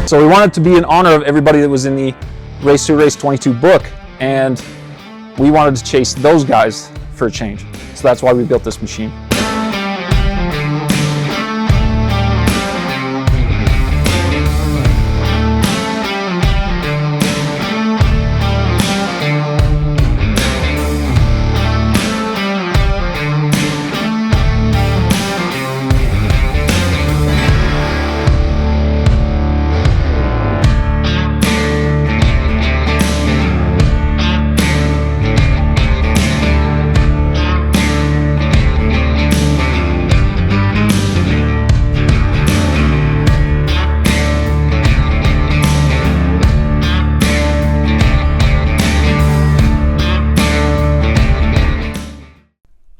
So we wanted to be in honor of everybody that was in the Race to Race 22 book, and we wanted to chase those guys for a change. So that's why we built this machine.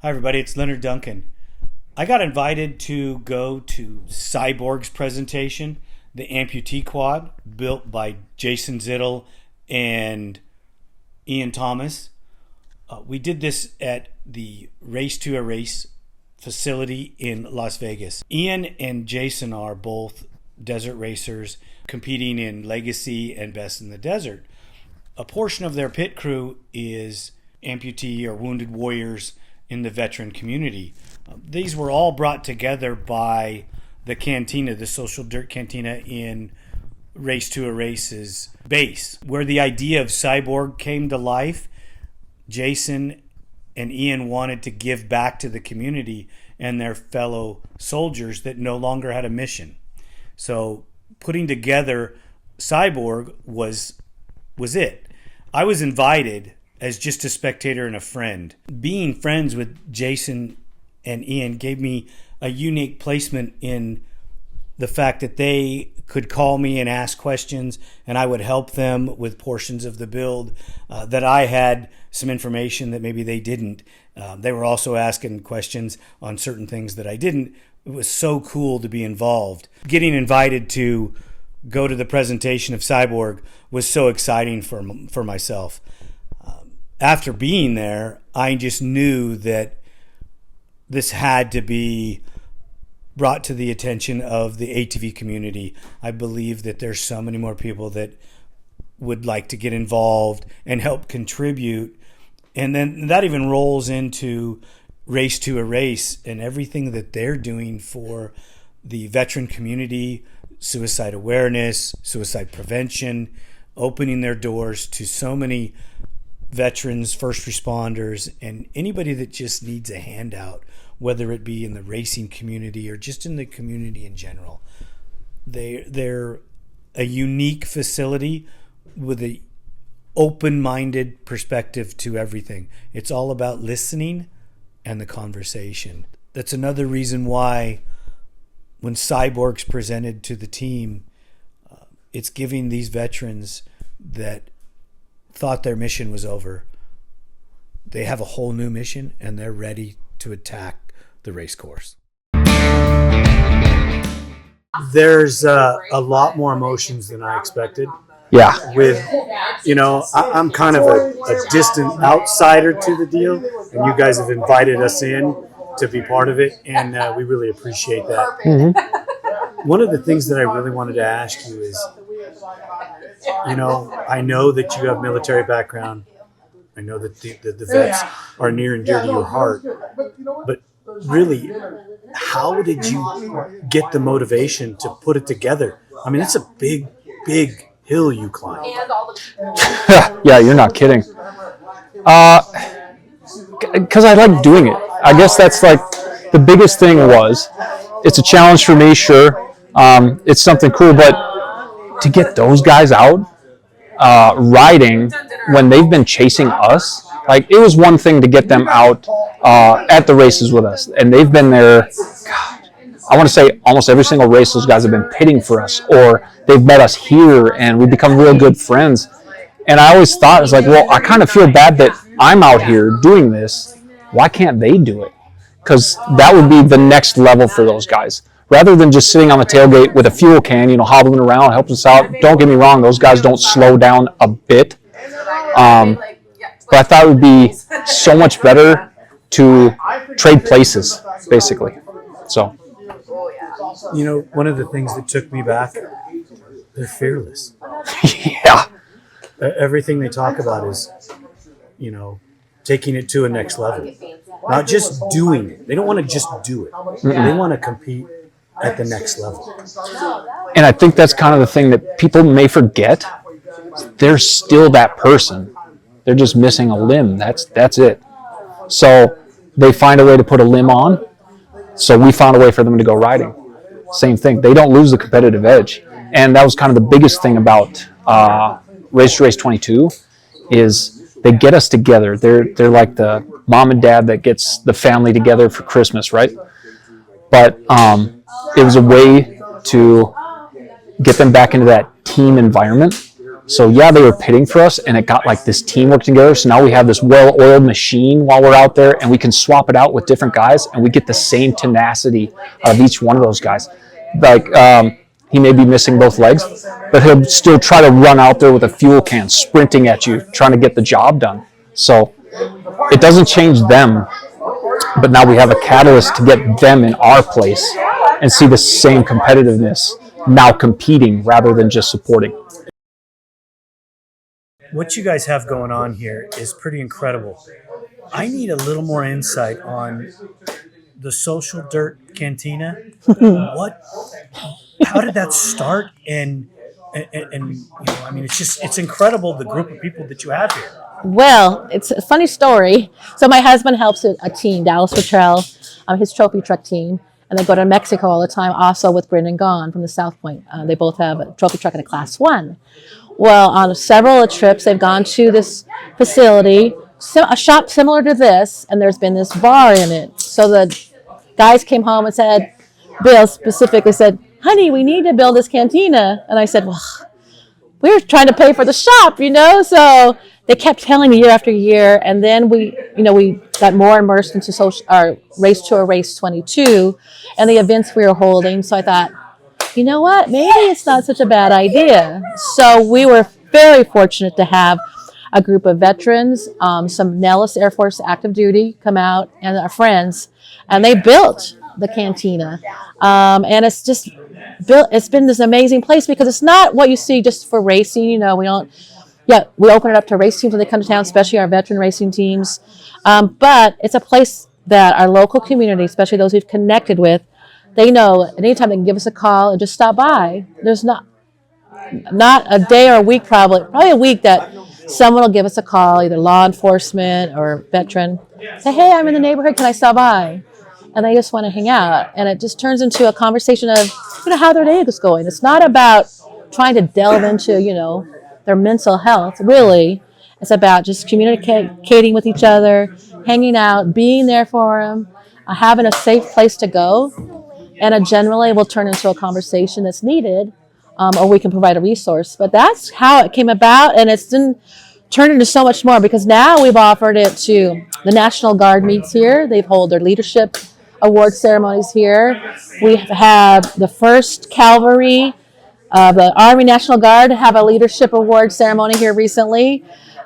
Hi everybody, it's Leonard Duncan. I got invited to go to Cyborg's presentation, the amputee quad, built by Jason Zittel and Ian Thomas. We did this at the Race to a Race facility in Las Vegas. Ian and Jason are both desert racers competing in Legacy and Best in the Desert. A portion of their pit crew is amputee or wounded warriors in the veteran community. These were all brought together by the cantina, the Social Dirt Cantina in Race to a Race's base, where the idea of Cyborg came to life. Jason and Ian wanted to give back to the community and their fellow soldiers that no longer had a mission. So putting together Cyborg was it. I was invited as just a spectator and a friend. Being friends with Jason and Ian gave me a unique placement in the fact that they could call me and ask questions, and I would help them with portions of the build that I had some information that maybe they didn't. They were also asking questions on certain things that I didn't. It was so cool to be involved. Getting invited to go to the presentation of Cyborg was so exciting for myself. After being there, I just knew that this had to be brought to the attention of the ATV community. I believe that there's so many more people that would like to get involved and help contribute. And then that even rolls into Race to a Race and everything that they're doing for the veteran community, suicide awareness, suicide prevention, opening their doors to so many veterans, first responders, and anybody that just needs a handout, whether it be in the racing community or just in the community in general. They're a unique facility with an open-minded perspective to everything. It's all about listening and the conversation. That's another reason why when Cyborg's presented to the team, it's giving these veterans that thought their mission was over. They have a whole new mission and they're ready to attack the race course. There's a lot more emotions than I expected. Yeah. I'm kind of a distant outsider to the deal, and you guys have invited us in to be part of it, and we really appreciate that. Mm-hmm. One of the things that I really wanted to ask you is, I know that you have military background. I know that the vets are near and dear to your heart. But really, how did you get the motivation to put it together? I mean, it's a big, big hill you climb. Yeah, you're not kidding. Because I like doing it. I guess that's like the biggest thing was, it's a challenge for me, sure. It's something cool, but to get those guys out riding when they've been chasing us, like it was one thing to get them out at the races with us, and they've been there, God, I want to say almost every single race those guys have been pitting for us, or they've met us here and we've become real good friends. And I always thought, it's like, well, I kind of feel bad that I'm out here doing this. Why can't they do it? Because that would be the next level for those guys. Rather than just sitting on the tailgate with a fuel can, hobbling around, helping us out. Don't get me wrong, those guys don't slow down a bit. But I thought it would be so much better to trade places, basically. So, one of the things that took me back they're fearless. Yeah. Everything they talk about is, taking it to a next level. Not just doing it. They don't want to just do it. They want to compete at the next level. And I think that's kind of the thing that people may forget. They're still that person. They're just missing a limb. That's it. So they find a way to put a limb on. So we found a way for them to go riding. Same thing. They don't lose the competitive edge. And that was kind of the biggest thing about Race to Race 22 is they get us together. They're like the mom and dad that gets the family together for Christmas, right? But it was a way to get them back into that team environment. So yeah, they were pitting for us, and it got like this teamwork together. So now we have this well-oiled machine while we're out there, and we can swap it out with different guys, and we get the same tenacity out of each one of those guys. Like he may be missing both legs, but he'll still try to run out there with a fuel can, sprinting at you, trying to get the job done. So it doesn't change them, but now we have a catalyst to get them in our place and see the same competitiveness, now competing rather than just supporting. What you guys have going on here is pretty incredible. I need a little more insight on the Social Dirt Cantina. How did that start? And it's incredible the group of people that you have here. Well, it's a funny story. So my husband helps a team, Dallas Patrell, his trophy truck team, and they go to Mexico all the time, also with Brendan Gaughan from the South Point. They both have a trophy truck and a Class 1. Well, on several trips, they've gone to this facility, a shop similar to this, and there's been this bar in it. So the guys came home and said, Bill specifically said, honey, we need to build this cantina. And I said, well, we're trying to pay for the shop, So they kept telling me year after year, and then we got more immersed into our Race to a Race 22 and the events we were holding. So I thought, you know what? Maybe it's not such a bad idea. So we were very fortunate to have a group of veterans, some Nellis Air Force active duty come out, and our friends, and they built the cantina. And it's just built. It's been this amazing place because it's not what you see just for racing. We open it up to race teams when they come to town, especially our veteran racing teams. But it's a place that our local community, especially those we've connected with, they know at any time they can give us a call and just stop by. There's not a day or a week, probably a week that someone will give us a call, either law enforcement or veteran, say, hey, I'm in the neighborhood, can I stop by? And they just want to hang out. And it just turns into a conversation of, how their day is going. It's not about trying to delve into, their mental health, really. It's about just communicating with each other, hanging out, being there for them, having a safe place to go. And it generally will turn into a conversation that's needed, or we can provide a resource. But that's how it came about, and it's turned into so much more because now we've offered it to the National Guard meets here. They've held their leadership award ceremonies here. We have the first Cavalry of the Army National Guard have a leadership award ceremony here recently.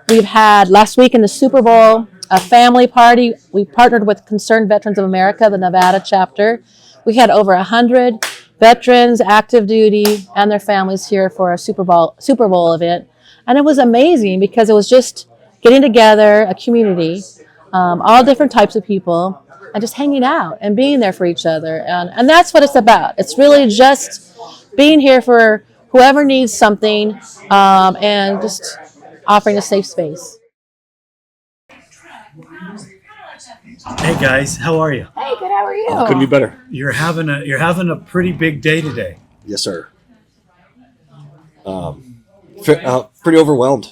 We've had last week in the Super Bowl a family party. We partnered with Concerned Veterans of America, the Nevada chapter. We had over 100 veterans, active duty, and their families here for a Super Bowl event. And it was amazing because it was just getting together, a community, all different types of people, and just hanging out and being there for each other. And that's what it's about. It's really just being here for whoever needs something, and just offering a safe space. Hey guys, how are you? Hey, good. How are you? Couldn't be better. You're having a pretty big day today. Yes, sir. Pretty overwhelmed.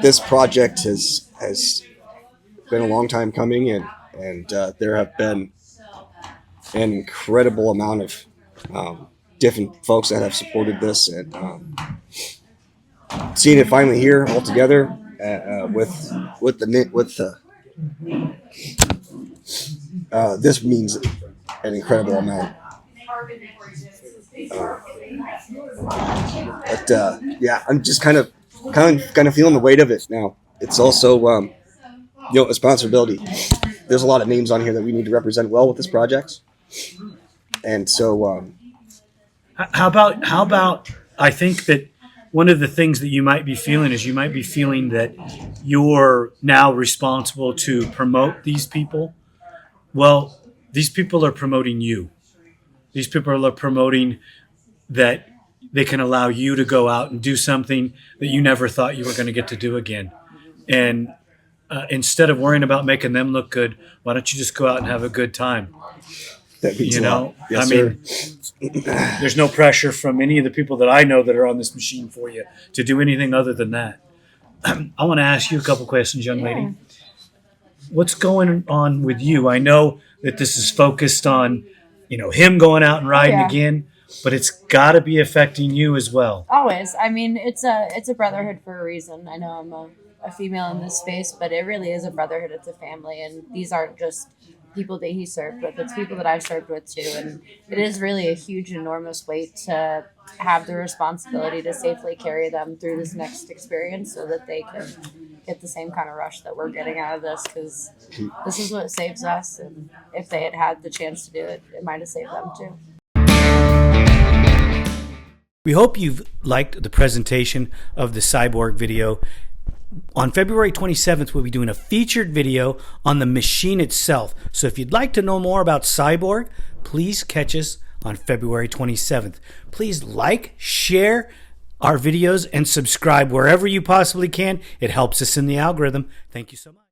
This project has been a long time coming, and there have been an incredible amount of different folks that have supported this, and seeing it finally here all together this means an incredible amount. I'm just kind of feeling the weight of it now. It's also a responsibility. There's a lot of names on here that we need to represent well with this project, and so How about I think that one of the things that you might be feeling is you might be feeling that you're now responsible to promote these people. Well, these people are promoting you. These people are promoting that they can allow you to go out and do something that you never thought you were going to get to do again. And instead of worrying about making them look good, why don't you just go out and have a good time? That means You a lot. know, Yes, I sir. mean, there's no pressure from any of the people that I know that are on this machine for you to do anything other than that. I want to ask you a couple questions, young lady. What's going on with you? I know that this is focused on, him going out and riding Yeah. again, but it's got to be affecting you as well. Always. I mean, it's a brotherhood for a reason. I know I'm a female in this space, but it really is a brotherhood. It's a family, and these aren't just people that he served with. It's people that I've served with too, and it is really a huge, enormous weight to have the responsibility to safely carry them through this next experience, so that they can get the same kind of rush that we're getting out of this. Because this is what saves us, and if they had had the chance to do it, it might have saved them too. We hope you've liked the presentation of the Cyborg video. On February 27th, we'll be doing a featured video on the machine itself. So if you'd like to know more about Cyborg, please catch us on February 27th. Please like, share our videos, and subscribe wherever you possibly can. It helps us in the algorithm. Thank you so much.